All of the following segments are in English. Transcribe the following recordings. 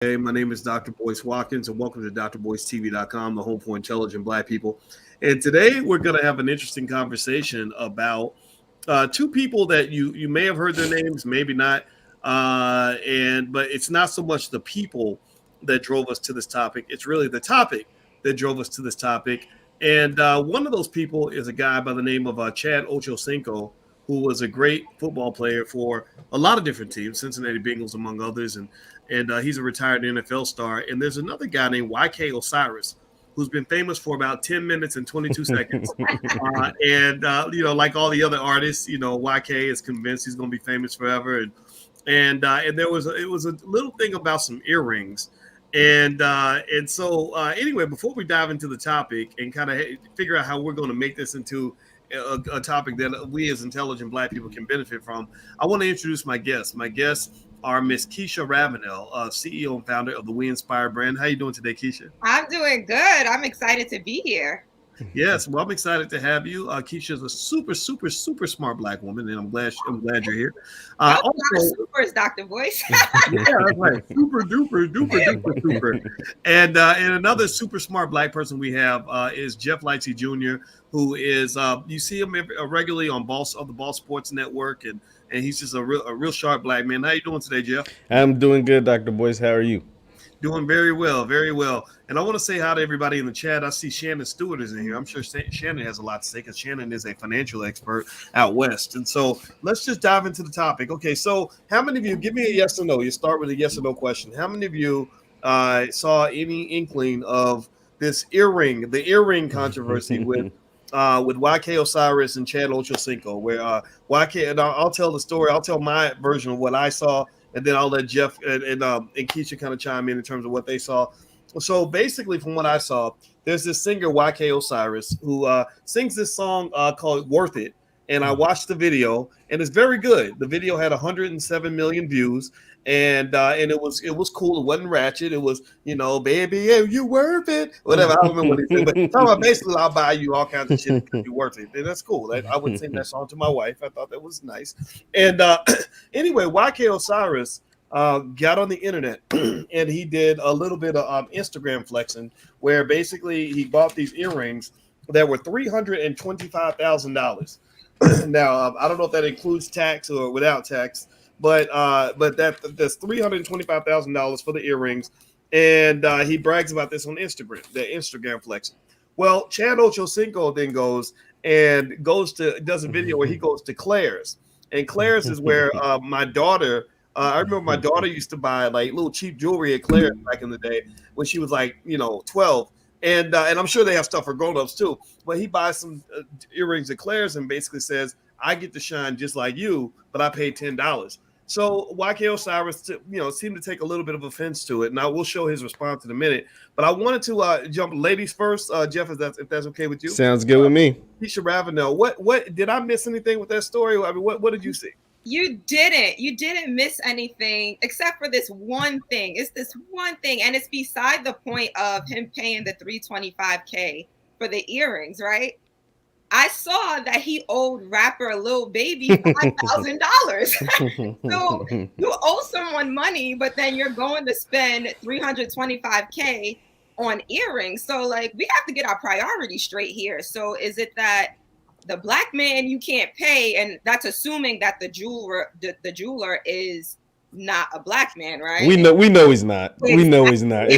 Hey, my name is Dr. Boyce Watkins, and welcome to drboycetv.com, the home for intelligent Black people. And today we're going to have an interesting conversation about two people that you may have heard their names, maybe not, but it's not so much the people that drove us to this topic; it's really the topic that drove us to this topic. And one of those people is a guy by the name of Chad Ochocinco, who was a great football player for a lot of different teams, Cincinnati Bengals among others, and he's a retired NFL star. And there's another guy named YK Osiris, who's been famous for about 10 minutes and 22 seconds. Like all the other artists, YK is convinced he's going to be famous forever. And it was a little thing about some earrings. Anyway, before we dive into the topic and kind of figure out how we're going to make this into a topic that we as intelligent Black people can benefit from, I want to introduce my guests. My guests are Miss Keisha Ravenel, CEO and founder of the We Inspire brand. How you doing today, Keisha? I'm doing good. I'm excited to be here. Yes, well, I'm excited to have you. Keisha is a super, super, super smart Black woman, and I'm glad you're here. Also, supers, Dr. Boyce. Yeah, that's right. Super duper, duper, duper, super. And another super smart Black person we have is Jeff Lightsey Jr., who is you see him regularly on the Ball Sports Network, and he's just a real sharp Black man. How you doing today, Jeff? I'm doing good, Dr. Boyce. How are you? Doing very well, very well. And I want to say hi to everybody in the chat. I see Shannon Stewart is in here. I'm sure Shannon has a lot to say because Shannon is a financial expert out west. And so let's just dive into the topic. Okay, so how many of you, give me a yes or no. You start with a yes or no question. How many of you saw any inkling of the earring controversy with YK Osiris and Chad Ochocinco, where YK, and I'll tell the story. I'll tell my version of what I saw, and then I'll let Jeff and Keisha kind of chime in terms of what they saw. So basically, from what I saw, there's this singer YK Osiris who sings this song called "Worth It," and I watched the video, and it's very good. The video had 107 million views, and it was cool. It wasn't ratchet. It was, baby, yeah, you worth it. Whatever. I don't remember what he said, but talking about basically, I'll buy you all kinds of shit because you're worth it. And that's cool. I would sing that song to my wife. I thought that was nice. And anyway, YK Osiris got on the internet and he did a little bit of Instagram flexing, where basically he bought these earrings that were $325,000. Now, I don't know if that includes tax or without tax, but that's $325,000 for the earrings, and he brags about this on Instagram, the Instagram flexing. Well, Chad Ochocinco then does a video where he goes to Claire's, and Claire's is where my daughter. I remember my daughter used to buy like little cheap jewelry at Claire's back in the day when she was like 12. And I'm sure they have stuff for grown-ups too. But he buys some earrings at Claire's and basically says, I get to shine just like you, but I paid $10. So YK Osiris, seemed to take a little bit of offense to it. And I will show his response in a minute. But I wanted to jump ladies first, Jeff, if that's okay with you. Sounds good with me. Keisha Ravenel, what did I miss anything with that story? I mean, what did you see? You didn't miss anything except for this one thing. It's this one thing, and it's beside the point of him paying the $325K for the earrings, right? I saw that he owed rapper Lil Baby $5,000. So you owe someone money, but then you're going to spend $325K on earrings. So like, we have to get our priorities straight here. So is it that the Black man you can't pay, and that's assuming that the jeweler is not a Black man, right? We know he's not. Exactly. We know he's not.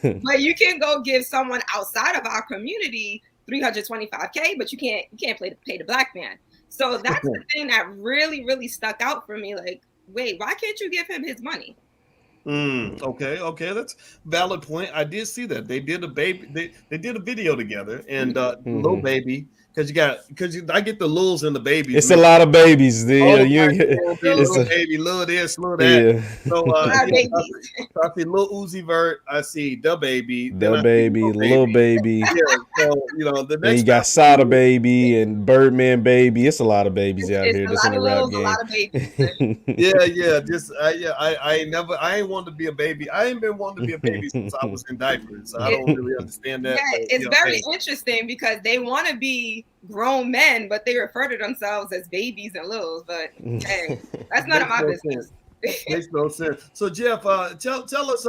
But you can go give someone outside of our community $325K, but you can't pay the Black man. So that's the thing that really, really stuck out for me. Like, wait, why can't you give him his money? Okay, that's a valid point. I did see that they did a video together, and Lil Baby, because I get the Lils and the babies. It's a lot of babies. Little baby, little this, little that. Yeah. So I see Lil Uzi Vert, I see the baby, Lil Baby. Yeah, so the next. And you got Sada Baby and Birdman Baby. It's a lot of babies out here. Just in the rap game. A lot of babies. I ain't wanted to be a baby. I ain't been wanting to be a baby since I was in diapers. So I don't really understand that. Yeah, it's very interesting because they want to be grown men, but they refer to themselves as babies and littles. But hey, that's none of my business. Makes no sense. So Jeff, tell us,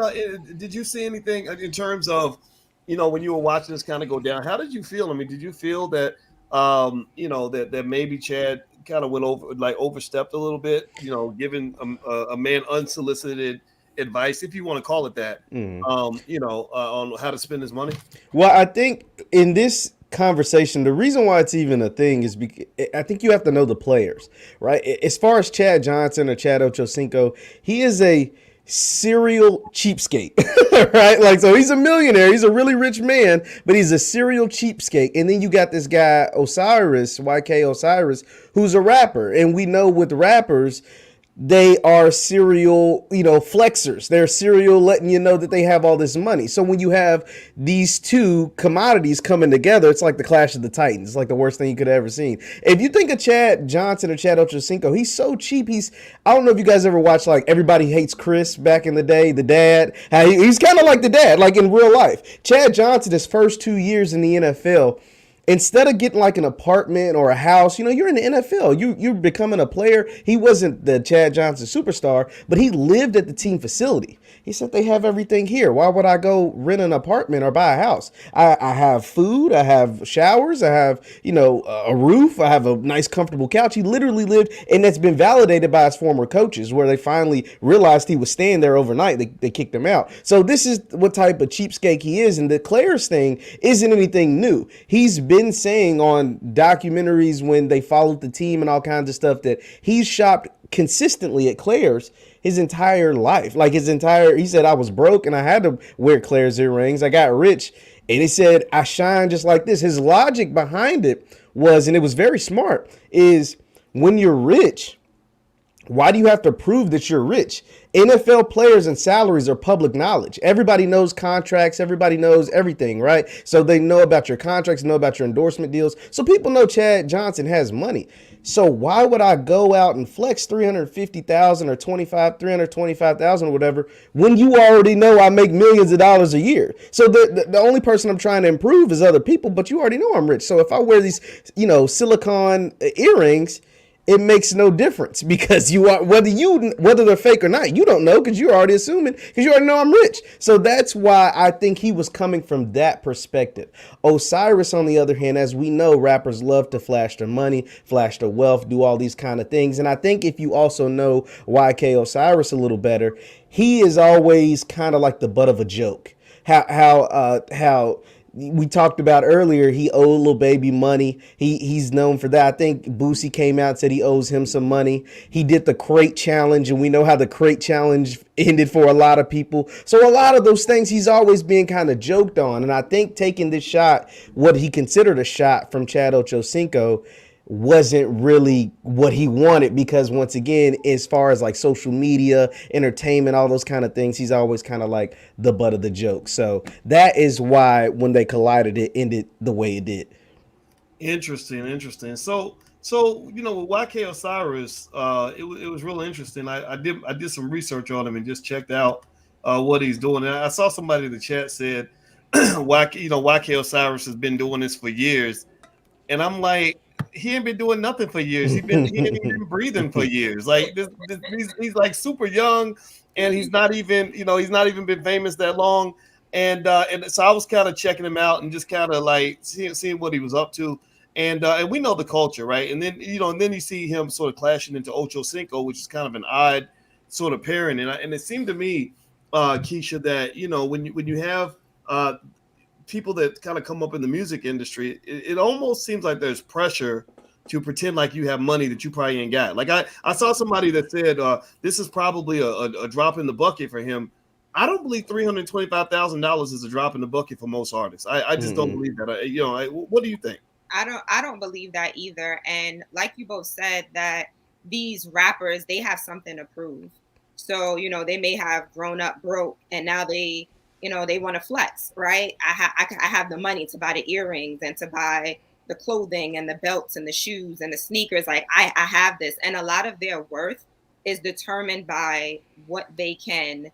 did you see anything in terms of, when you were watching this kind of go down? How did you feel? I mean, did you feel that, that maybe Chad kind of went over, like overstepped a little bit, giving a man unsolicited advice, if you want to call it that, on how to spend his money? Well, I think in this conversation, the reason why it's even a thing is because I think you have to know the players, right? As far as Chad Johnson or Chad Ochocinco, he is a serial cheapskate, right? Like, so he's a millionaire, he's a really rich man, but he's a serial cheapskate. And then you got this guy Osiris, YK Osiris, who's a rapper, and we know with rappers, they are serial, flexers. They're serial letting you know that they have all this money. So when you have these two commodities coming together, it's like the Clash of the Titans. It's like the worst thing you could have ever seen. If you think of Chad Johnson or Chad Ochocinco, he's so cheap. I don't know if you guys ever watched like Everybody Hates Chris back in the day, the dad. He's kind of like the dad, like in real life. Chad Johnson, his first 2 years in the NFL, instead of getting like an apartment or a house, you're in the NFL. You're becoming a player. He wasn't the Chad Johnson superstar, but he lived at the team facility. He said they have everything here. Why would I go rent an apartment or buy a house? I have food. I have showers. I have, a roof. I have a nice, comfortable couch. He literally lived, and that's been validated by his former coaches, where they finally realized he was staying there overnight. They kicked him out. So this is what type of cheapskate he is. And the Claire's thing isn't anything new. He's been saying on documentaries when they followed the team and all kinds of stuff that he's shopped consistently at Claire's his entire life. Like he said, I was broke and I had to wear Claire's earrings. I got rich. And he said, I shine just like this. His logic behind it was, and it was very smart, is when you're rich, why do you have to prove that you're rich? NFL players and salaries are public knowledge. Everybody knows contracts. Everybody knows everything, right? So they know about your contracts, know about your endorsement deals. So people know Chad Johnson has money. So why would I go out and flex $350,000 or 325,000 or whatever when you already know I make millions of dollars a year? So the only person I'm trying to improve is other people, but you already know I'm rich. So if I wear these, silicone earrings, it makes no difference because whether they're fake or not, you don't know because you're already assuming because you already know I'm rich. So that's why I think he was coming from that perspective. Osiris, on the other hand, as we know, rappers love to flash their money, flash their wealth, do all these kind of things. And I think if you also know YK Osiris a little better, he is always kind of like the butt of a joke. How we talked about earlier, he owed Lil Baby money. He's known for that. I think Boosie came out and said he owes him some money. He did the crate challenge, and we know how the crate challenge ended for a lot of people. So a lot of those things he's always being kind of joked on. And I think taking this shot, what he considered a shot from Chad Ochocinco, wasn't really what he wanted because once again, as far as like social media, entertainment, all those kind of things, he's always kind of like the butt of the joke. So that is why when they collided, it ended the way it did. Interesting. So with YK Osiris, it was really interesting. I did some research on him and just checked out what he's doing. And I saw somebody in the chat said YK Osiris has been doing this for years, and I'm like, he ain't been doing nothing for years. He ain't even been breathing for years. Like he's like super young, and he's not even been famous that long. And so I was kind of checking him out and just kind of like seeing what he was up to. And we know the culture, right? And then you see him sort of clashing into Ocho Cinco, which is kind of an odd sort of pairing. And it seemed to me, Keisha, that when you have people that kind of come up in the music industry, it almost seems like there's pressure to pretend like you have money that you probably ain't got. Like I saw somebody that said this is probably a drop in the bucket for him. I don't believe $325,000 is a drop in the bucket for most artists. I just don't believe that. What do you think? I don't believe that either. And like you both said, that these rappers, they have something to prove. So, they may have grown up broke and now they want to flex, right? I have the money to buy the earrings and to buy the clothing and the belts and the shoes and the sneakers. Like I have this, and a lot of their worth is determined by what they can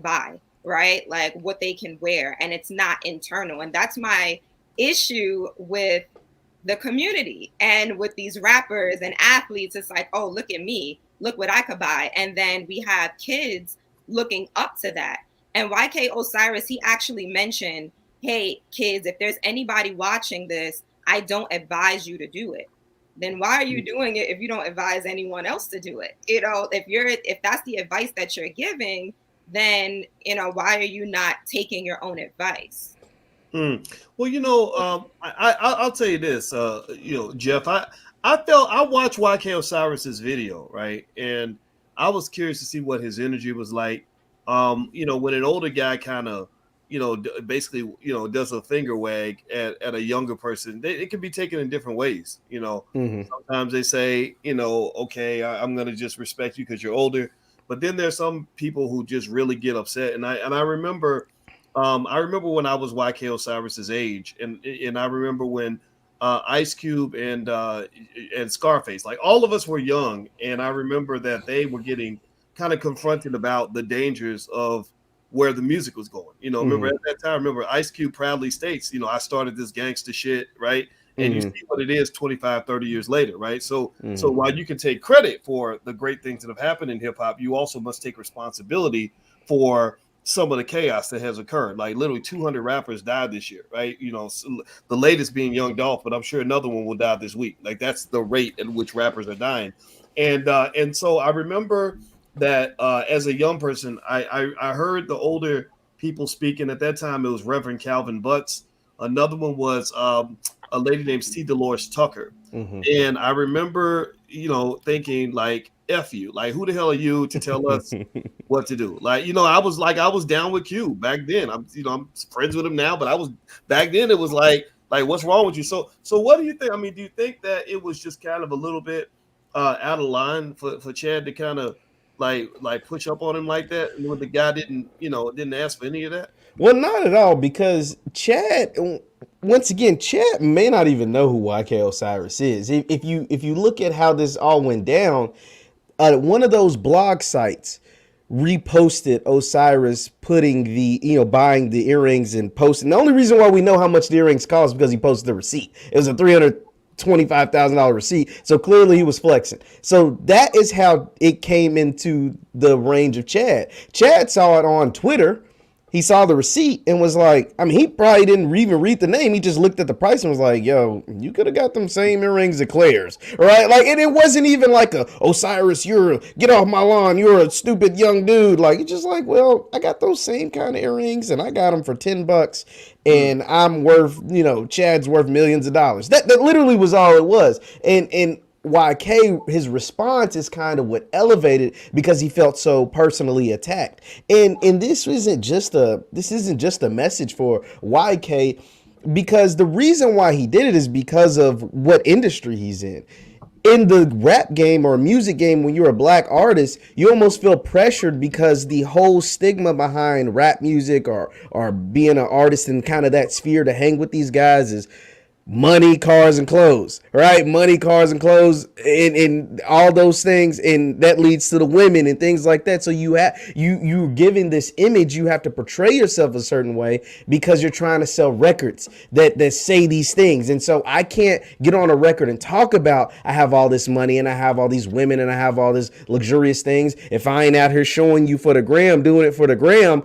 buy, right? Like what they can wear, and it's not internal. And that's my issue with the community and with these rappers and athletes. It's like, oh, look at me. look what I could buy. And then we have kids looking up to that. And YK Osiris, he actually mentioned, hey, kids, if there's anybody watching this, I don't advise you to do it. Then why are you doing it if you don't advise anyone else to do it? If that's the advice that you're giving, then, why are you not taking your own advice? Well, I'll tell you this, Jeff, I watched YK Osiris's video, right? And I was curious to see what his energy was like. When an older guy kind of, basically, does a finger wag at a younger person, it can be taken in different ways. Sometimes they say, okay, I'm going to just respect you because you're older. But then there's some people who just really get upset. And I remember when I was YK Osiris's age, and I remember when Ice Cube and Scarface, like all of us were young, and I remember that they were getting kind of confronted about the dangers of where the music was going. Remember at that time, Ice Cube proudly states, I started this gangster shit, right? And you see what it is 25, 30 years later, right? So while you can take credit for the great things that have happened in hip hop, you also must take responsibility for some of the chaos that has occurred. Like literally 200 rappers died this year, right? So the latest being Young Dolph, but I'm sure another one will die this week. Like that's the rate at which rappers are dying. And so I remember that as a young person, I heard the older people speaking. At that time, it was Reverend Calvin Butts. Another one was a lady named C. Dolores Tucker. And I remember, thinking like, F you, like, who the hell are you to tell us what to do? Like, I was down with Q back then. I'm friends with him now, but back then it was like, what's wrong with you? So what do you think? I mean, do you think that it was just kind of a little bit out of line for Chad to kind of like push up on him like that when the guy didn't ask for any of that? Well, not at all, because Chad, once again, Chad may not even know who YK Osiris is. If you look at how this all went down, one of those blog sites reposted Osiris putting buying the earrings and posting. The only reason why we know how much the earrings cost is because he posted the receipt. It was a $325,000 receipt. So clearly he was flexing. So that is how it came into the range of Chad. Chad saw it on Twitter. He saw the receipt and was like, I mean, he probably didn't even read the name. He just looked at the price and was like, yo, you could have got them same earrings at Claire's, right? Like, and it wasn't even like Osiris, get off my lawn. You're a stupid young dude. Like, it's just like, well, I got those same kind of earrings and I got them for $10 and I'm worth, Chad's worth millions of dollars. That literally was all it was. And YK, his response is kind of what elevated, because he felt so personally attacked. And this isn't just a message for YK, because the reason why he did it is because of what industry he's in. In the rap game or music game, when you're a black artist, you almost feel pressured because the whole stigma behind rap music or being an artist in kind of that sphere to hang with these guys is money, cars, and clothes, right? Money, cars, and clothes, and all those things, and that leads to the women and things like that. So you're given this image. You have to portray yourself a certain way because you're trying to sell records that say these things. And so I can't get on a record and talk about I have all this money and I have all these women and I have all this luxurious things if I ain't out here showing you for the gram, doing it for the gram,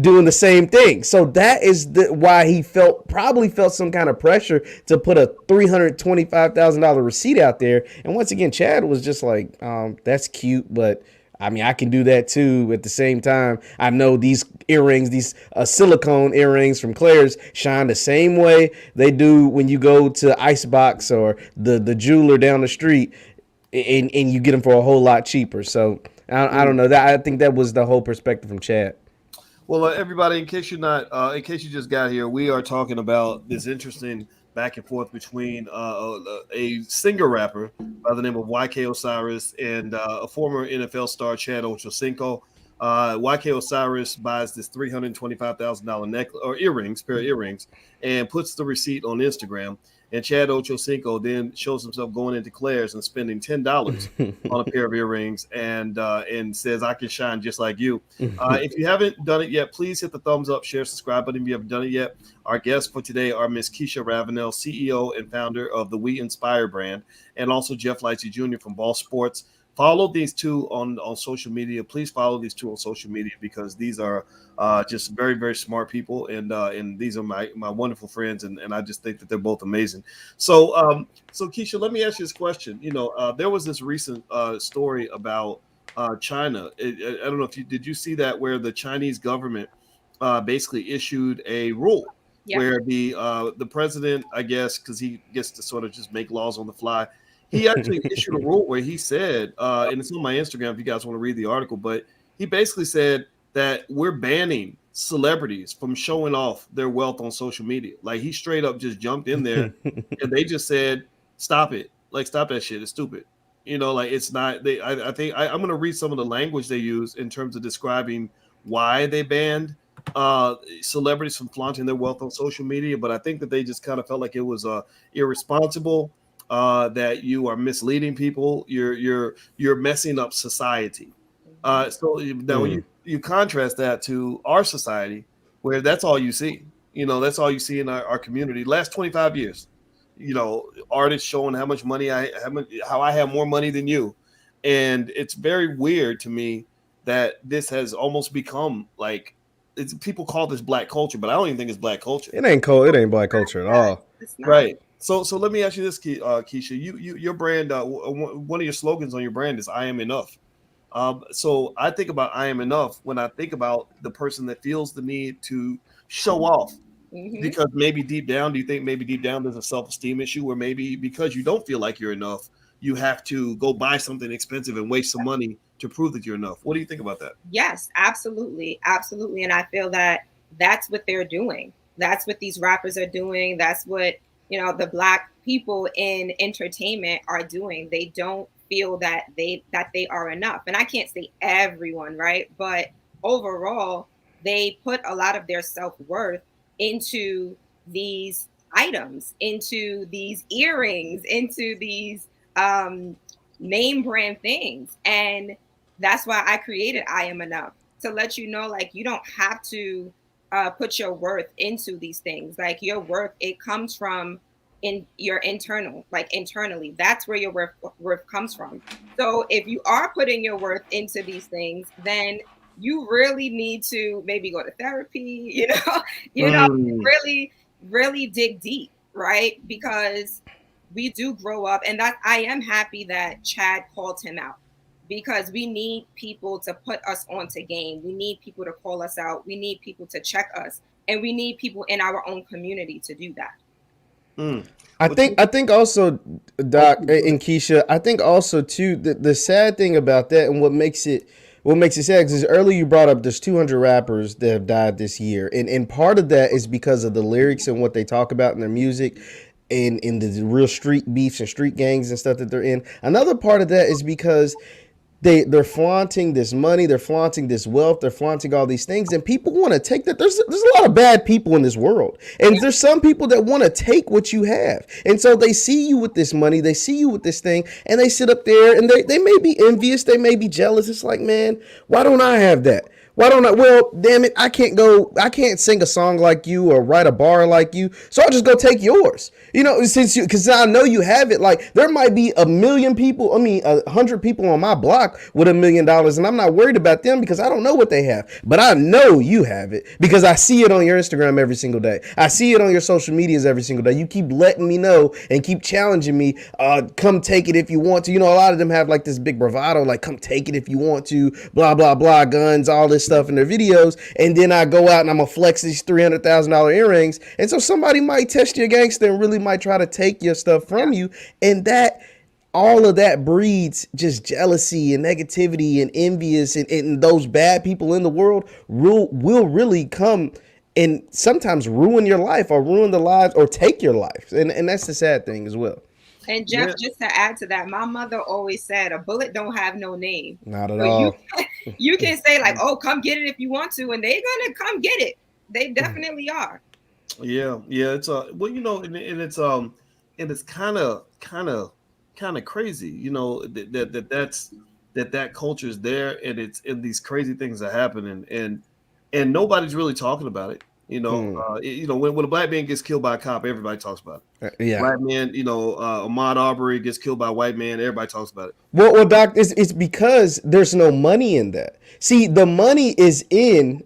doing the same thing. So that is why he probably felt some kind of pressure to put a $325,000 receipt out there. And once again, Chad was just like, that's cute, but I mean, I can do that too. At the same time, I know these earrings, these silicone earrings from Claire's, shine the same way they do when you go to Icebox or the jeweler down the street, and you get them for a whole lot cheaper. So I don't know. I think that was the whole perspective from Chad. Well, everybody, in case you just got here, we are talking about this interesting back and forth between a singer rapper by the name of YK Osiris and a former NFL star, Chad Ochocinco. YK Osiris buys this $325,000 necklace or pair of earrings, and puts the receipt on Instagram. And Chad Ochocinco then shows himself going into Claire's and spending $10 on a pair of earrings, and says, I can shine just like you. If you haven't done it yet, please hit the thumbs up, share, subscribe button if you haven't done it yet. Our guests for today are Miss Keisha Ravenel, CEO and founder of the We Inspire brand, and also Jeff Lightsey Jr. from Ball Sports. follow these two on social media. Please follow these two on social media because these are just very, very smart people, and these are my wonderful friends, and I just think that they're both amazing. So Keisha, let me ask you this question. There was this recent story about China. I don't know if did you see that, where the Chinese government basically issued a rule where the president, I guess, because he gets to sort of just make laws on the fly. He actually issued a rule where he said, and it's on my Instagram if you guys want to read the article, but he basically said that we're banning celebrities from showing off their wealth on social media. Like, he straight up just jumped in there and they just said, stop it. Like, stop that shit. It's stupid. Like, it's not. I think I'm going to read some of the language they use in terms of describing why they banned celebrities from flaunting their wealth on social media. But I think that they just kind of felt like it was irresponsible. That you are misleading people, you're messing up society. So now you contrast that to our society, where that's all you see. That's all you see in our community. Last 25 years, artists showing how much money how I have more money than you, and it's very weird to me that this has almost become like people call this black culture, but I don't even think it's black culture. It ain't cold. It ain't black culture at all. Right. So let me ask you this, Keisha. Your brand, one of your slogans on your brand is "I am enough." So I think about "I am enough" when I think about the person that feels the need to show off, because maybe deep down, do you think maybe deep down there's a self-esteem issue, or maybe because you don't feel like you're enough, you have to go buy something expensive and waste some money to prove that you're enough? What do you think about that? Yes, absolutely, absolutely, and I feel that that's what they're doing. That's what these rappers are doing. That's what the Black people in entertainment are doing. They don't feel that they are enough. And I can't say everyone, right? But overall, they put a lot of their self-worth into these items, into these earrings, into these name brand things. And that's why I created I Am Enough, to let you know, like, you don't have to put your worth into these things. Like, your worth, it comes from in your internal, like internally. That's where your worth comes from. So if you are putting your worth into these things, then you really need to maybe go to therapy, really, really dig deep, right? Because we do grow up, and that I am happy that Chad called him out, because we need people to put us onto game. We need people to call us out. We need people to check us, and we need people in our own community to do that. I think also, Doc and Keisha, I think also too, the sad thing about that, and what makes it sad, is earlier you brought up there's 200 rappers that have died this year, and part of that is because of the lyrics and what they talk about in their music, and in the real street beefs and street gangs and stuff that they're in. Another part of that is because they're flaunting this money, they're flaunting this wealth, they're flaunting all these things, and people want to take that. There's a lot of bad people in this world, and there's some people that want to take what you have, and so they see you with this money, they see you with this thing, and they sit up there and they may be envious, they may be jealous. It's like, man, why don't I have that? Why don't I? Well, damn it, I can't sing a song like you or write a bar like you, so I'll just go take yours. Because I know you have it. Like, there might be 100 people on my block with $1 million, and I'm not worried about them because I don't know what they have. But I know you have it because I see it on your Instagram every single day. I see it on your social medias every single day. You keep letting me know and keep challenging me. Come take it if you want to. A lot of them have like this big bravado, like, come take it if you want to, blah, blah, blah, guns, all this stuff in their videos. And then I go out and I'm going to flex these $300,000 earrings. And so somebody might test your gangster and really might try to take your stuff from you, and that all of that breeds just jealousy and negativity and envious, and those bad people in the world will really come and sometimes ruin your life or ruin the lives or take your life, and that's the sad thing as well. And Jeff, just to add to that, my mother always said a bullet don't have no name. Not at all. You can say like, oh, come get it if you want to, and they're gonna come get it. They definitely are. Yeah, it's and it's kind of crazy, that culture is there, and these crazy things are happening, and nobody's really talking about it. When a black man gets killed by a cop, everybody talks about it. Yeah. Black man, Ahmaud Arbery gets killed by a white man, everybody talks about it. Well, Doc, it's because there's no money in that. See, the money is in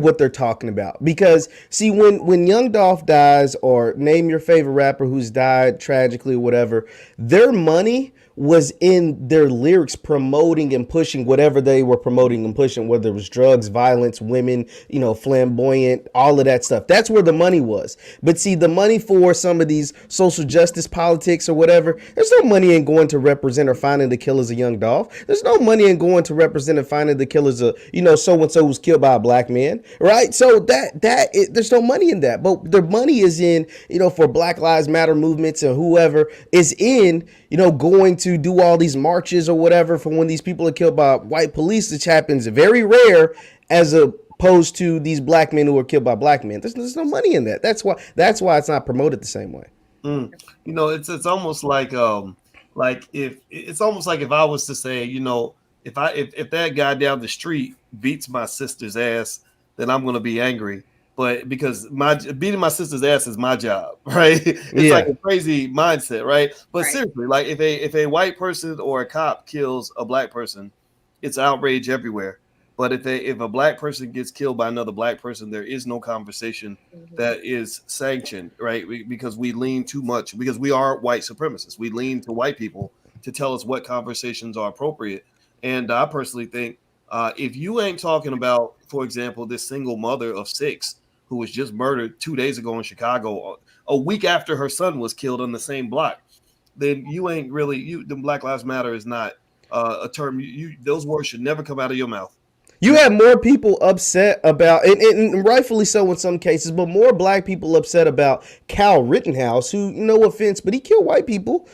what they're talking about. Because see, when Young Dolph dies, or name your favorite rapper who's died tragically or whatever, their money was in their lyrics promoting and pushing whatever they were promoting and pushing, whether it was drugs, violence, women, flamboyant, all of that stuff. That's where the money was. But see, the money for some of these social justice politics or whatever, there's no money in going to represent or finding the killers of Young Dolph. There's no money in going to represent and finding the killers of, so-and-so who's killed by a black man, right? So there's no money in that. But the money is in, for Black Lives Matter movements and whoever is in, going to do all these marches or whatever for when these people are killed by white police, which happens very rare, as opposed to these black men who are killed by black men. There's no money in that. That's why it's not promoted the same way. It's almost like if I was to say, if that guy down the street beats my sister's ass, then I'm gonna be angry. But because beating my sister's ass is my job, right? It's like a crazy mindset, right? But seriously, like if a white person or a cop kills a black person, it's outrage everywhere. But if a black person gets killed by another black person, there is no conversation that is sanctioned, right? Because we lean too much, because we are white supremacists. We lean to white people to tell us what conversations are appropriate. And I personally think if you ain't talking about, for example, this single mother of 6 who was just murdered 2 days ago in Chicago, a week after her son was killed on the same block, then you ain't really, the Black Lives Matter is not a term, those words should never come out of your mouth. You have more people upset about, and rightfully so in some cases, but more black people upset about Kyle Rittenhouse, who, no offense, but he killed white people,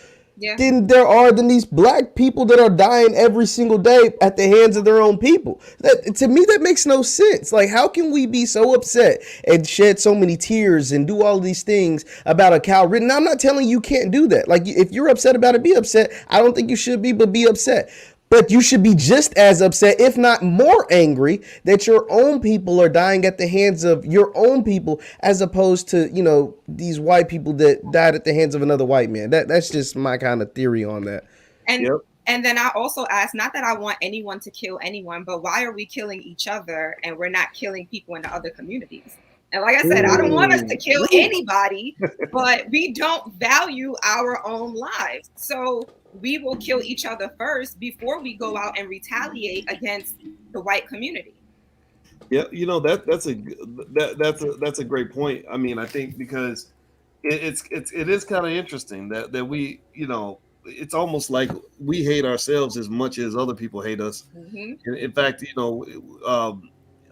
than these black people that are dying every single day at the hands of their own people. To me, that makes no sense. Like, how can we be so upset and shed so many tears and do all these things about a Kyle Rittenhouse? Now, I'm not telling you can't do that. Like, if you're upset about it, be upset. I don't think you should be, but be upset. But you should be just as upset, if not more angry, that your own people are dying at the hands of your own people, as opposed to, these white people that died at the hands of another white man. That's just my kind of theory on that. And then I also ask, not that I want anyone to kill anyone, but why are we killing each other and we're not killing people in the other communities? And like I said, I don't want us to kill anybody, but we don't value our own lives. So we will kill each other first before we go out and retaliate against the white community. Yeah, that's a great point. I mean, I think because it is kind of interesting that we, it's almost like we hate ourselves as much as other people hate us. In fact,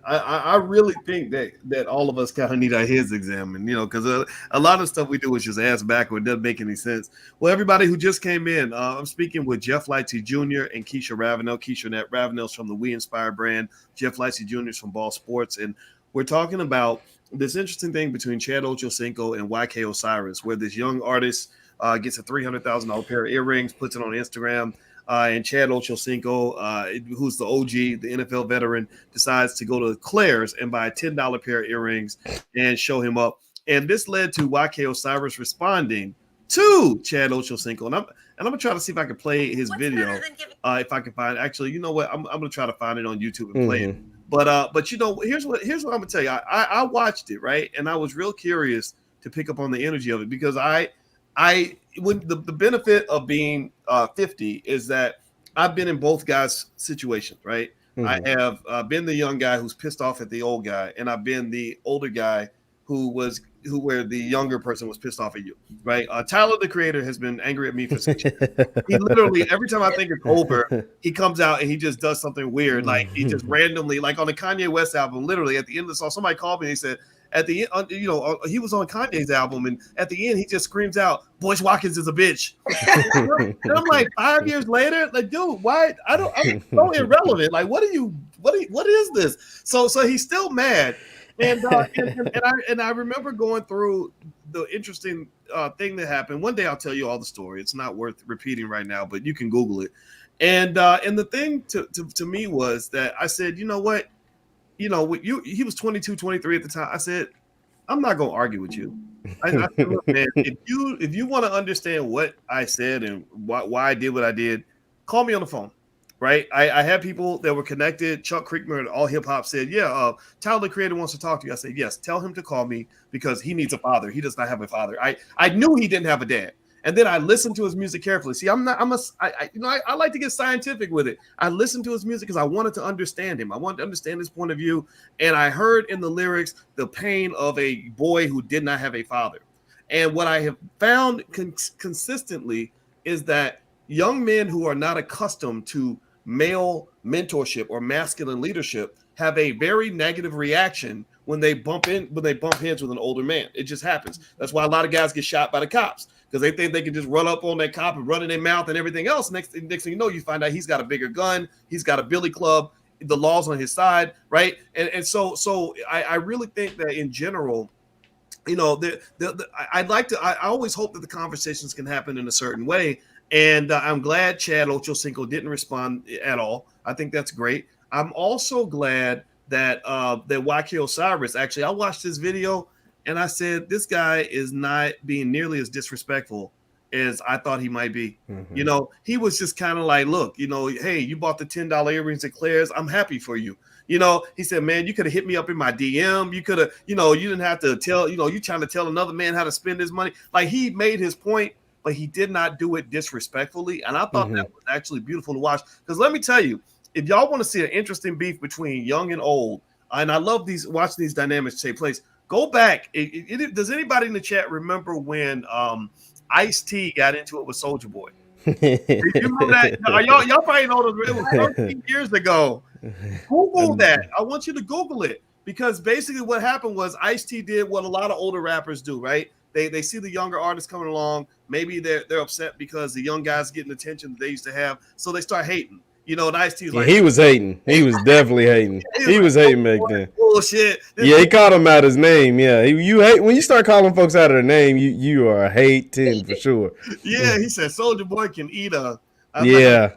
I really think that all of us kind of need our heads examined, because a lot of stuff we do is just ass backward. It doesn't make any sense. Well, everybody who just came in, I'm speaking with Jeff Lightsey Jr. and Keisha Ravenel. Keisha Ravenel's from the We Inspire brand. Jeff Lightsey Jr. is from Ball Sports. And we're talking about this interesting thing between Chad Ochocinco and YK Osiris, where this young artist gets a $300,000 pair of earrings, puts it on Instagram. And Chad Ochocinco, who's the OG, the NFL veteran, decides to go to Claire's and buy a $10 pair of earrings and show him up. And this led to YK Osiris responding to Chad Ochocinco. And I'm gonna try to see if I can play his video. If I can find, actually, you know what? I'm gonna try to find it on YouTube and play it. But here's what I'm gonna tell you. I watched it, right, and I was real curious to pick up on the energy of it, because when the benefit of being 50 is that I've been in both guys' situations, right? I have been the young guy who's pissed off at the old guy, and I've been the older guy where the younger person was pissed off at you, right? Tyler, the Creator, has been angry at me for 6 years. He literally, every time I think it's over, he comes out and he just does something weird. Like, he just randomly, like on the Kanye West album, literally at the end of the song, somebody called me and he said, at the end, he was on Kanye's album, and at the end, he just screams out, "Boyce Watkins is a bitch." And I'm like, 5 years later, like, dude, why? I'm so irrelevant. Like, what is this? So he's still mad. And I remember going through the interesting thing that happened. One day I'll tell you all the story. It's not worth repeating right now, but you can Google it. And the thing to me was that I said, you know what? you know, he was 22, 23 at the time. I said, I'm not gonna argue with you. I said, look, man, if you want to understand what I said and why I did what I did, call me on the phone. Right. I had people that were connected. Chuck Creekman at All Hip Hop said, yeah, Tyler the Creator wants to talk to you. I said, yes, tell him to call me because he needs a father. He does not have a father. I knew he didn't have a dad. And then I listened to his music carefully. See, I like to get scientific with it. I listened to his music because I wanted to understand him. I wanted to understand his point of view. And I heard in the lyrics the pain of a boy who did not have a father. And what I have found consistently is that young men who are not accustomed to male mentorship or masculine leadership have a very negative reaction when they bump heads with an older man. It just happens. That's why a lot of guys get shot by the cops, because they think they can just run up on that cop and run in their mouth and everything else. Next thing you know, you find out he's got a bigger gun, he's got a billy club, the law's on his side, right? And so I really think that in general, you know, I always hope that the conversations can happen in a certain way. And I'm glad Chad Ochocinco didn't respond at all. I think that's great. I'm also glad that YK Osiris, actually, I watched this video and I said, this guy is not being nearly as disrespectful as I thought he might be. Mm-hmm. You know, he was just kind of like, look, you know, hey, you bought the $10 earrings at Claire's. I'm happy for you. You know, he said, man, you could have hit me up in my DM. You could have, you know, you didn't have to tell, you know, you trying to tell another man how to spend his money. Like, he made his point, but he did not do it disrespectfully. And I thought that was actually beautiful to watch. Because let me tell you, if y'all want to see an interesting beef between young and old, and I love watching these dynamics take place, go back. Does anybody in the chat remember when Ice-T got into it with Soulja Boy? You remember that? Y'all probably know it was 13 years ago. Google that. I want you to Google it, because basically what happened was Ice-T did what a lot of older rappers do, right? They see the younger artists coming along. Maybe they're upset because the young guys getting the attention that they used to have, so they start hating. You know, and Ice-T's like, he was hating. He was definitely hating. He was hating back then. Bullshit. Yeah, he called him out his name. Yeah, you hate when you start calling folks out of their name. You are hating for sure. Yeah, he said Soulja Boy can eat a. Yeah,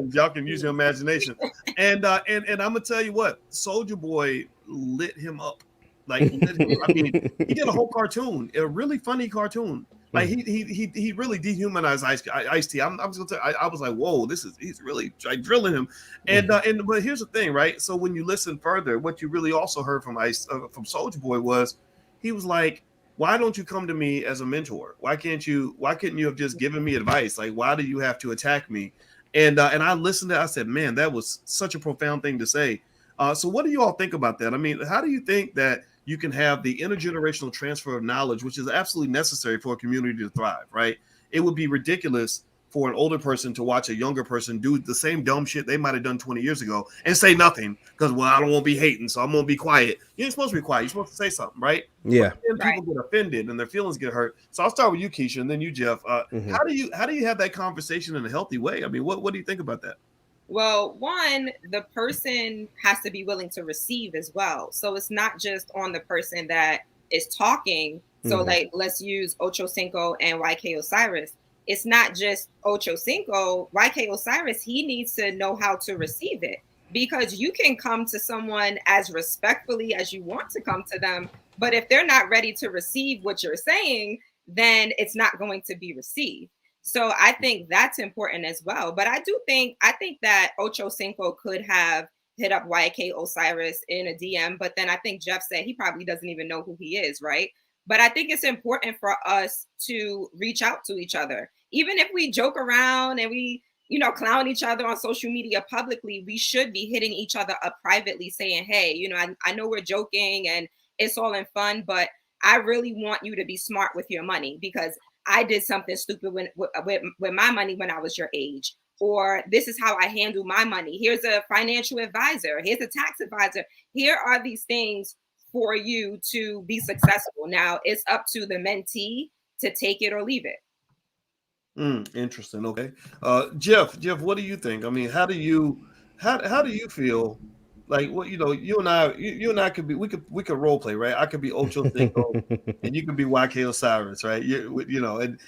y'all can use your imagination. And I'm gonna tell you what, Soulja Boy lit him up. Like, I mean, he did a whole cartoon, a really funny cartoon. Like, he really dehumanized Ice-T. I'm just gonna tell you, I was like, whoa, he's really like drilling him. And but here's the thing, right? So when you listen further, what you really also heard from Soulja Boy was, he was like, why don't you come to me as a mentor? Why couldn't you have just given me advice? Like, why do you have to attack me? And I listened to it, I said, man, that was such a profound thing to say. So what do you all think about that? I mean, how do you think that you can have the intergenerational transfer of knowledge, which is absolutely necessary for a community to thrive, right? It would be ridiculous for an older person to watch a younger person do the same dumb shit they might have done 20 years ago and say nothing because, well, I don't want to be hating, so I'm going to be quiet. You ain't supposed to be quiet. You're supposed to say something, right? Yeah. But then people get offended and their feelings get hurt. So I'll start with you, Keisha, and then you, Jeff. How do you have that conversation in a healthy way? I mean, what do you think about that? Well, one, the person has to be willing to receive as well. So it's not just on the person that is talking. So like, let's use Ocho Cinco and YK Osiris. It's not just Ocho Cinco. YK Osiris, he needs to know how to receive it, because you can come to someone as respectfully as you want to come to them. But if they're not ready to receive what you're saying, then it's not going to be received. So I think that's important as well. But I think that Ocho Cinco could have hit up YK Osiris in a DM, but then I think Jeff said he probably doesn't even know who he is, right? But I think it's important for us to reach out to each other. Even if we joke around and we, you know, clown each other on social media publicly, we should be hitting each other up privately saying, hey, you know, I know we're joking and it's all in fun, but I really want you to be smart with your money, because I did something stupid with my money when I was your age, or this is how I handle my money. Here's a financial advisor. Here's a tax advisor. Here are these things for you to be successful. Now it's up to the mentee to take it or leave it. Interesting. Okay. Jeff, what do you think? I mean, how do you feel? Like, what, you know, you and I could be, we could role play, right? I could be Ocho Cinco and you could be YK Osiris, right? You know, and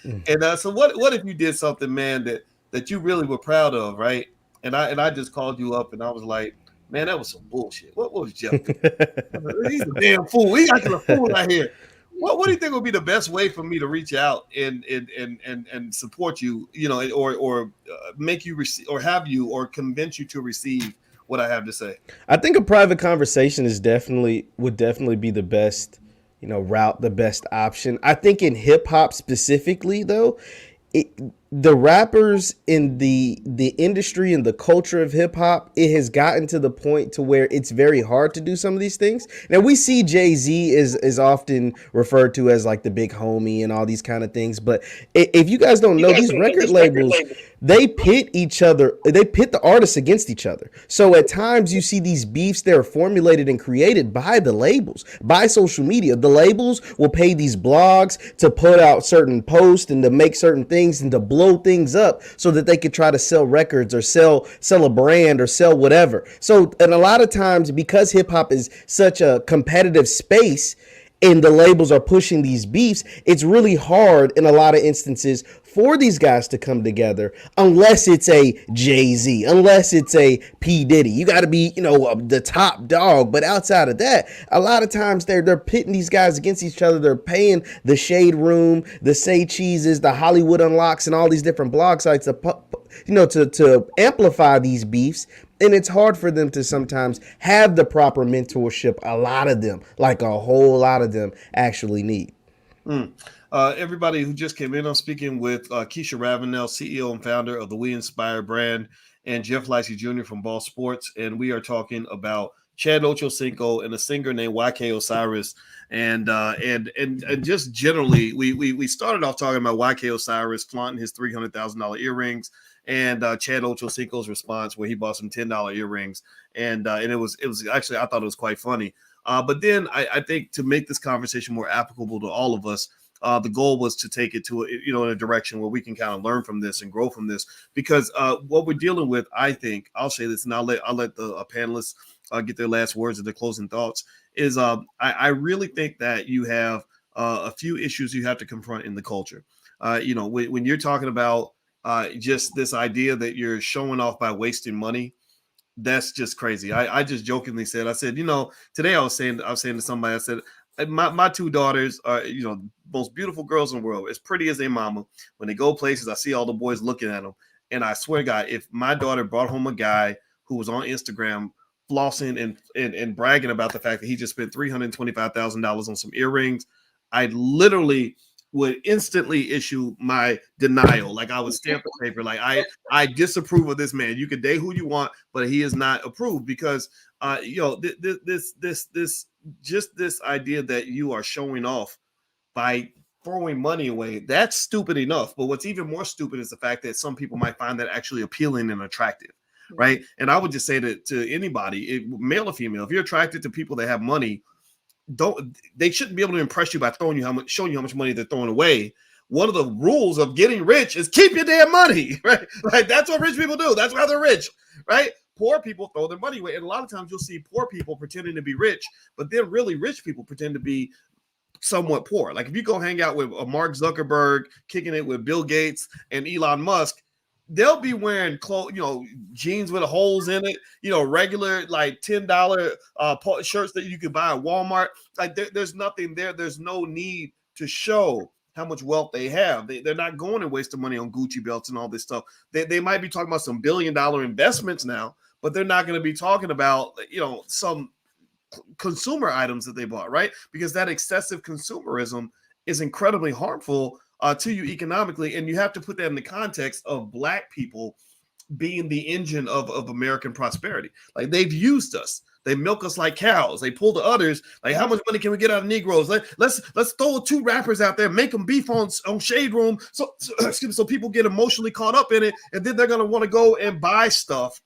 so what if you did something, man, that you really were proud of, right? And I just called you up and I was like, Man, that was some bullshit. What was Jeff doing? He's a damn fool. He acting a fool out here. What do you think would be the best way for me to reach out and support you, you know, or make you receive or have you or convince you to receive what I have to say? I think a private conversation would definitely be the best, route, the best option. I think in hip hop specifically, though, the rappers in the industry and the culture of hip hop, it has gotten to the point to where it's very hard to do some of these things. Now we see Jay-Z is often referred to as like the big homie and all these kind of things, but if you guys don't know, these record labels, they pit the artists against each other. So at times you see these beefs that are formulated and created by the labels, by social media. The labels will pay these blogs to put out certain posts and to make certain things and to blow things up so that they could try to sell records or sell a brand or sell whatever. So, and a lot of times, because hip hop is such a competitive space and the labels are pushing these beefs, it's really hard in a lot of instances for these guys to come together unless it's a Jay-Z, unless it's a P. Diddy. You got to be, the top dog. But outside of that, a lot of times they're pitting these guys against each other. They're paying the Shade Room, the Say Cheeses, the Hollywood Unlocks, and all these different blog sites to amplify these beefs. And it's hard for them to sometimes have the proper mentorship. A lot of them, like a whole lot of them, actually need. Everybody who just came in, I'm speaking with Keisha Ravenel, CEO and founder of the We Inspire brand, and Jeff Licey Jr. from Ball Sports. And we are talking about Chad Ochocinco and a singer named YK Osiris. And just generally, we started off talking about YK Osiris flaunting his $300,000 earrings, and Chad Ochocinco's response where he bought some $10 earrings, and it was actually, I thought it was quite funny. But then I think to make this conversation more applicable to all of us, the goal was to take it to in a direction where we can kind of learn from this and grow from this, because what we're dealing with, I think, I'll say this, and I'll let the panelists get their last words or their closing thoughts, is I really think that you have a few issues you have to confront in the culture. When you're talking about just this idea that you're showing off by wasting money, that's just crazy. I just jokingly said, today I was saying to somebody, I said, my two daughters are, most beautiful girls in the world, as pretty as their mama. When they go places, I see all the boys looking at them. And I swear to God, if my daughter brought home a guy who was on Instagram flossing and bragging about the fact that he just spent $325,000 on some earrings, I literally would instantly issue my denial. Like I would stamp the paper. Like I disapprove of this man. You can date who you want, but he is not approved, because this idea that you are showing off by throwing money away, that's stupid enough. But what's even more stupid is the fact that some people might find that actually appealing and attractive, right? And I would just say that to anybody, male or female, if you're attracted to people that have money, they shouldn't be able to impress you by showing you how much money they're throwing away. One of the rules of getting rich is keep your damn money, right? Like that's what rich people do. That's why they're rich, right? Poor people throw their money away. And a lot of times you'll see poor people pretending to be rich, but then really rich people pretend to be somewhat poor. Like if you go hang out with Mark Zuckerberg, kicking it with Bill Gates and Elon Musk, they'll be wearing clothes, jeans with holes in it, regular like $10 shirts that you could buy at Walmart. Like there's nothing there. There's no need to show how much wealth they have. They're not going and wasting money on Gucci belts and all this stuff. They might be talking about some $1 billion investments now, but they're not going to be talking about, some consumer items that they bought, right? Because that excessive consumerism is incredibly harmful to you economically. And you have to put that in the context of Black people being the engine of American prosperity. Like they've used us. They milk us like cows. They pull the others. Like how much money can we get out of Negroes? Let's throw 2 rappers out there, make them beef on Shade Room. So people get emotionally caught up in it. And then they're going to want to go and buy stuff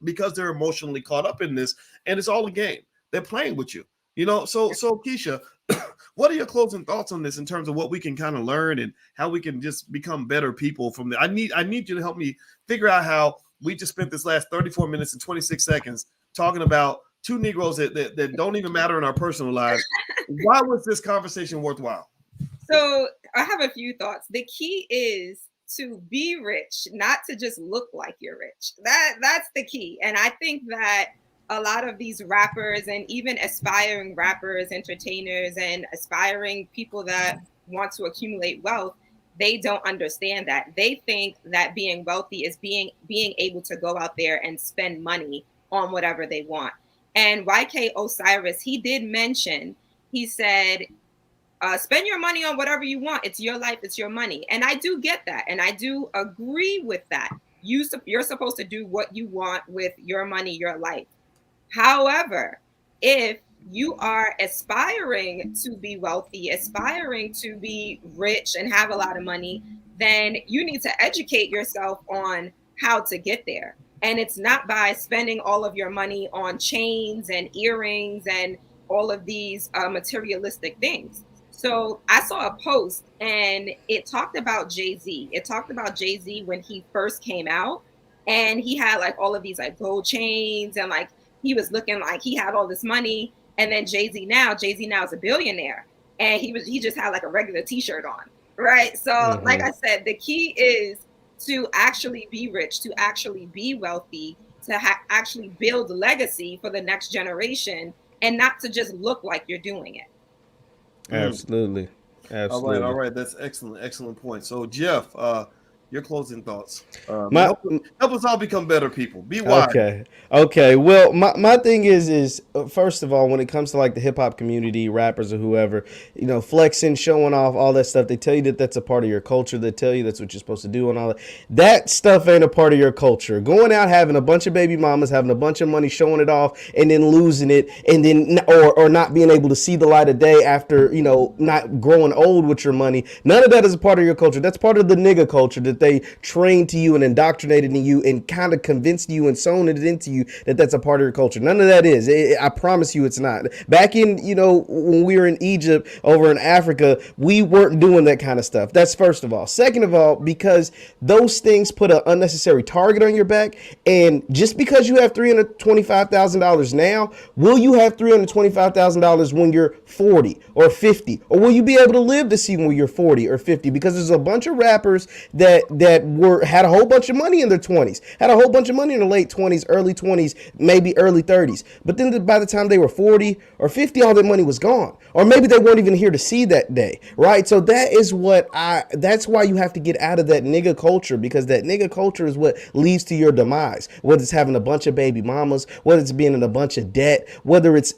because they're emotionally caught up in this. And it's all a game. They're playing with you, So Keisha, what are your closing thoughts on this in terms of what we can kind of learn and how we can just become better people from there? I need you to help me figure out how we just spent this last 34 minutes and 26 seconds talking about 2 Negroes that don't even matter in our personal lives. Why was this conversation worthwhile? So I have a few thoughts. The key is to be rich, not to just look like you're rich. That's the key. And I think that a lot of these rappers and even aspiring rappers, entertainers, and aspiring people that want to accumulate wealth, they don't understand that. They think that being wealthy is being able to go out there and spend money on whatever they want. And YK Osiris, he did mention, he said, spend your money on whatever you want. It's your life, it's your money. And I do get that. And I do agree with that. You're supposed to do what you want with your money, your life. However, if you are aspiring to be wealthy, aspiring to be rich and have a lot of money, then you need to educate yourself on how to get there. And it's not by spending all of your money on chains and earrings and all of these materialistic things. So I saw a post and it talked about Jay-Z. It talked about Jay-Z when he first came out, and he had like all of these like gold chains, and like he was looking like he had all this money. And then Jay-Z now is a billionaire, and he just had like a regular t-shirt on, right? So like I said, the key is to actually be rich, to actually be wealthy, to actually build legacy for the next generation, and not to just look like you're doing it. Absolutely. Absolutely. All right. That's excellent point. So, Jeff, your closing thoughts. My, help us all become better people. Be wise. Okay. Well, my thing is first of all, when it comes to like the hip hop community, rappers or whoever, you know, flexing, showing off, all that stuff, they tell you that that's a part of your culture. They tell you that's what you're supposed to do and all that. That stuff ain't a part of your culture. Going out, having a bunch of baby mamas, having a bunch of money, showing it off, and then losing it, and then or not being able to see the light of day after, you know, not growing old with your money. None of that is a part of your culture. That's part of the nigga culture that they trained to you and indoctrinated in you and kind of convinced you and sewn it into you that that's a part of your culture. None of that is. I promise you it's not. Back in, you know, when we were in Egypt, over in Africa, we weren't doing that kind of stuff. That's first of all. Second of all, because those things put an unnecessary target on your back, and just because you have $325,000 now, will you have $325,000 when you're 40 or 50? Or will you be able to live to see when you're 40 or 50? Because there's a bunch of rappers that had a whole bunch of money in their 20s, had a whole bunch of money in their late 20s, early 20s, maybe early 30s. But then by the time they were 40 or 50, all that money was gone. Or maybe they weren't even here to see that day, right? So that's why you have to get out of that nigga culture, because that nigga culture is what leads to your demise. Whether it's having a bunch of baby mamas, whether it's being in a bunch of debt, whether it's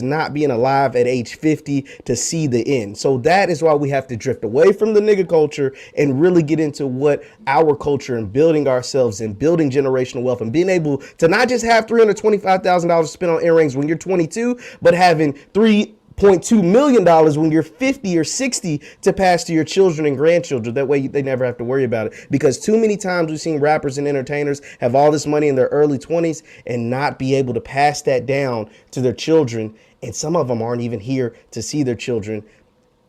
not being alive at age 50 to see the end. So that is why we have to drift away from the nigga culture and really get into what our culture and building ourselves and building generational wealth and being able to not just have $325,000 spent on earrings when you're 22, but having $3.2 million when you're 50 or 60 to pass to your children and grandchildren. That way they never have to worry about it. Because too many times we've seen rappers and entertainers have all this money in their early 20s and not be able to pass that down to their children. And some of them aren't even here to see their children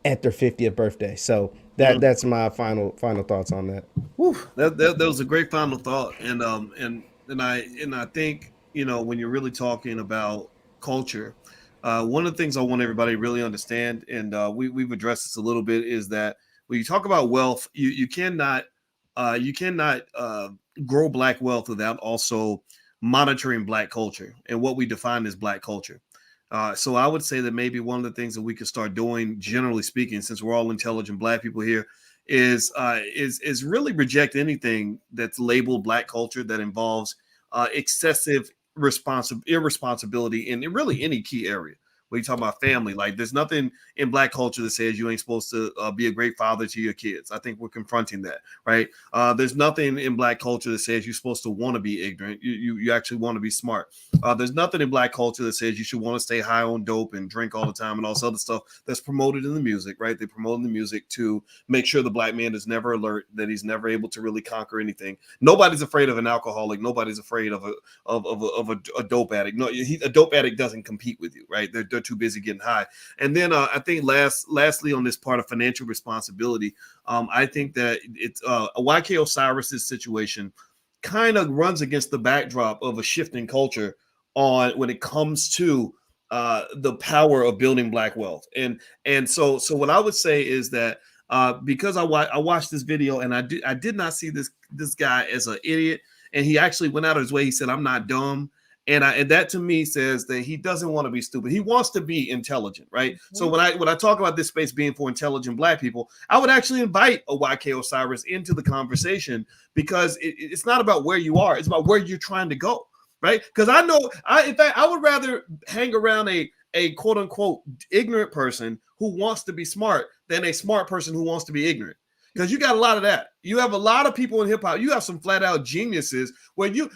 at their 50th birthday. So that's my final thoughts on that. Whew, that was a great final thought. And I think, you know, when you're really talking about culture, one of the things I want everybody to really understand, and we've addressed this a little bit, is that when you talk about wealth, you cannot grow Black wealth without also monitoring Black culture and what we define as Black culture. So I would say that maybe one of the things that we could start doing, generally speaking, since we're all intelligent Black people here, is really reject anything that's labeled Black culture that involves excessive irresponsibility in really any key area. When you talk about family, like there's nothing in Black culture that says you ain't supposed to be a great father to your kids. I think we're confronting that, right? There's nothing in Black culture that says you're supposed to want to be ignorant. You actually want to be smart. There's nothing in Black culture that says you should want to stay high on dope and drink all the time and all this other stuff that's promoted in the music, right? They promote the music to make sure the Black man is never alert, that he's never able to really conquer anything. Nobody's afraid of an alcoholic. Nobody's afraid of a dope addict. No, a dope addict doesn't compete with you, right? They're too busy getting high. And then I think lastly on this part of financial responsibility, I think that it's a YK Osiris's situation kind of runs against the backdrop of a shifting culture on when it comes to the power of building Black wealth. And so what I would say is that because I watched this video and I did not see this guy as an idiot, and he actually went out of his way. He said, "I'm not dumb." And that to me says that he doesn't want to be stupid. He wants to be intelligent, right? Mm-hmm. So when I talk about this space being for intelligent Black people, I would actually invite a YK Osiris into the conversation, because it's not about where you are, it's about where you're trying to go, right? Because in fact, I would rather hang around a quote unquote ignorant person who wants to be smart than a smart person who wants to be ignorant. Because you got a lot of that. You have a lot of people in hip hop. You have some flat out geniuses where you'll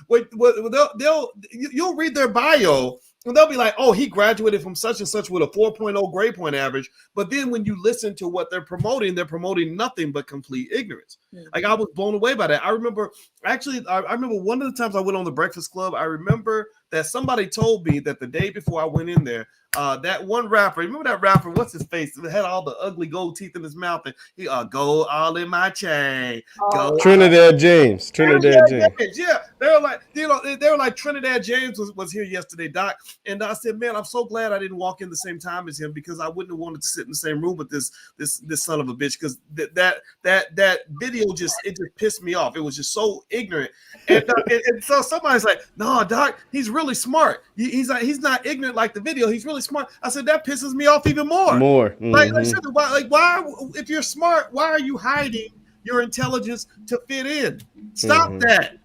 read their bio and they'll be like, oh, he graduated from such and such with a 4.0 grade point average. But then when you listen to what they're promoting nothing but complete ignorance. Mm-hmm. Like, I was blown away by that. I remember one of the times I went on the Breakfast Club, I remember that somebody told me that the day before I went in there, that one rapper, remember that rapper, what's his face? It had all the ugly gold teeth in his mouth, and he gold all in my chain. Trinidad James. Yeah, they were like Trinidad James was here yesterday, Doc. And I said, man, I'm so glad I didn't walk in the same time as him, because I wouldn't have wanted to sit in the same room with this son of a bitch, because that video just pissed me off. It was just so ignorant. And so somebody's like, no, Doc, he's really smart. He's not ignorant like the video. He's really smart. I said, that pisses me off even more. Mm-hmm. Why, if you're smart, why are you hiding your intelligence to fit in? Stop that.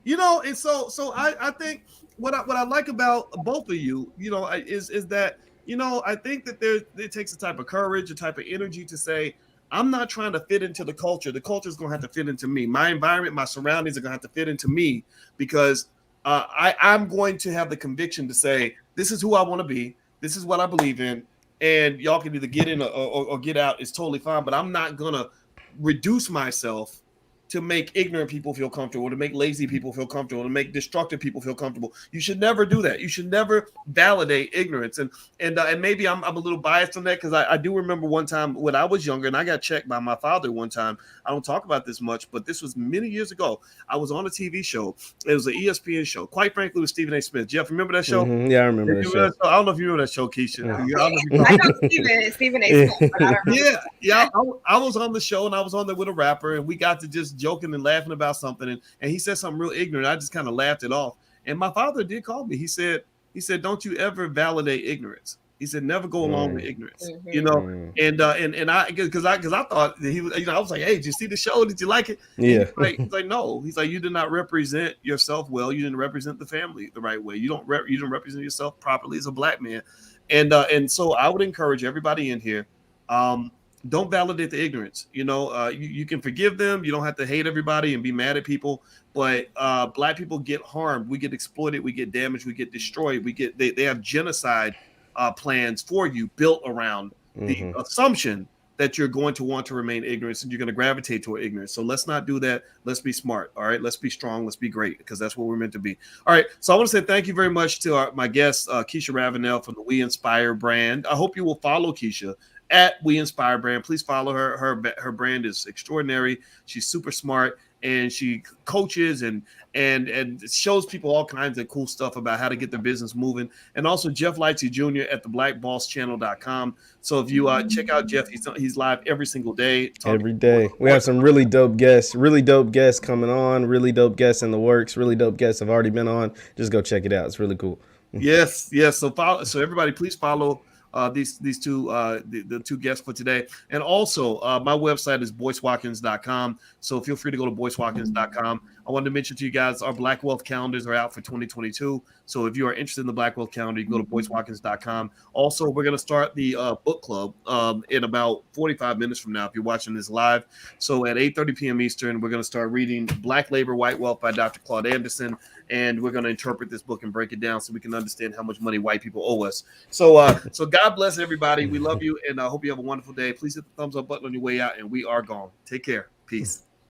You know, and so I think what I like about both of you, you know, is that, you know, I think that it takes a type of courage, a type of energy to say, I'm not trying to fit into the culture. The culture is going to have to fit into me. My environment, my surroundings are going to have to fit into me, because I'm going to have the conviction to say, this is who I want to be. This is what I believe in. And y'all can either get in or get out. It's totally fine. But I'm not going to reduce myself to make ignorant people feel comfortable, to make lazy people feel comfortable, to make destructive people feel comfortable. You should never do that. You should never validate ignorance. And maybe I'm a little biased on that, because I do remember one time when I was younger and I got checked by my father one time. I don't talk about this much, but this was many years ago. I was on a TV show. It was an ESPN show. Quite frankly, with Stephen A. Smith. Jeff, remember that show? Mm-hmm. Yeah, I remember that show. I don't know if you remember that show, Keisha. Yeah. I know Stephen A. Smith. But I don't remember. Yeah. I was on the show, and I was on there with a rapper, and we got to just joking and laughing about something, and he said something real ignorant. I just kind of laughed it off. And my father did call me. He said, don't you ever validate ignorance. He said, never go along with ignorance. Mm-hmm. You know, and I because I thought that he was, you know, I was like, hey, did you see the show? Did you like it? Yeah. He's like, no. He's like, you did not represent yourself well. You didn't represent the family the right way. You didn't represent yourself properly as a Black man. And so I would encourage everybody in here, don't validate the ignorance. You know, you can forgive them. You don't have to hate everybody and be mad at people. But Black people get harmed. We get exploited. We get damaged. We get destroyed. They have genocide plans for you built around the assumption that you're going to want to remain ignorant, and you're going to gravitate toward ignorance. So let's not do that. Let's be smart. All right. Let's be strong. Let's be great, because that's what we're meant to be. All right. So I want to say thank you very much to my guest, Keisha Ravenel from the We Inspire brand. I hope you will follow Keisha at We Inspire brand. Please follow her. Her brand is extraordinary. She's super smart, and she coaches and shows people all kinds of cool stuff about how to get their business moving. And also Jeff Lightsey Jr. at theblackbosschannel.com. So if you check out Jeff, he's live every single day. Every day. We have some really dope guests coming on, really dope guests in the works, really dope guests have already been on. Just go check it out. It's really cool. Yes. So everybody, please follow these two the two guests for today. And also my website is boycewatkins.com. So feel free to go to boycewatkins.com. I wanted to mention to you guys, our Black Wealth calendars are out for 2022. So if you are interested in the Black Wealth calendar, you can go to boycewatkins.com. Also, we're going to start the book club in about 45 minutes from now if you're watching this live. So at 8:30 p.m. Eastern, we're going to start reading Black Labor, White Wealth by Dr. Claude Anderson. And we're going to interpret this book and break it down so we can understand how much money white people owe us. So God bless everybody. We love you, and I hope you have a wonderful day. Please hit the thumbs up button on your way out, and we are gone. Take care. Peace.